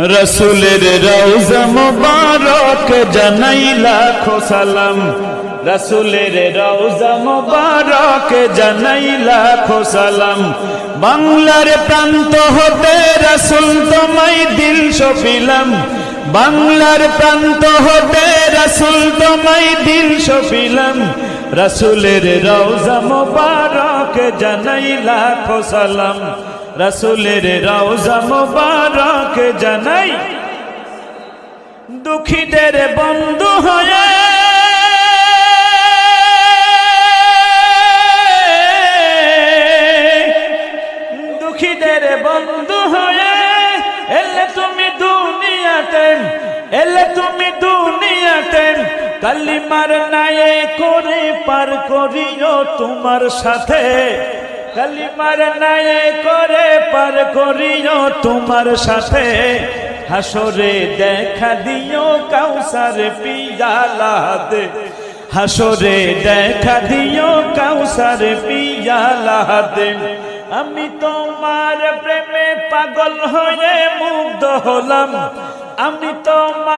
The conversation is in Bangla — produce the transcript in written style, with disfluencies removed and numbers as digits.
রসুলের রওজা মুবারক জানাই লাখো সালাম, রসুলের রওজা মুবারক জানাই লাখো সালাম। বাংলার প্রান্ত হতে রসুল তোমায় দিল সপিলাম, বাংলার প্রান্ত হতে রসুল তোমায় দিল সপিলাম। রসুলের রওজা মুবারক জানাই লাখো সালাম, রসুলের রওজা মুবারক জানাই। দুঃখীদের বন্ধু হয়ে দুঃখীদের বন্ধু হয়ে এলে তুমি দুনিয়াতে, এলে তুমি দুনিয়াতে। কালিমার নায়ে করে পার করিও তোমার সাথে, কালিমার নায়ে করে পার করিও তোমার সাথে। হাসরে দেখা দিও কাউসার পিয়ালাতে, হাসরে দেখা দিও কাউসার পিয়ালাতে। আমি তোমার প্রেমে পাগল হয়ে মুগ্ধ হলাম, আমি তোমার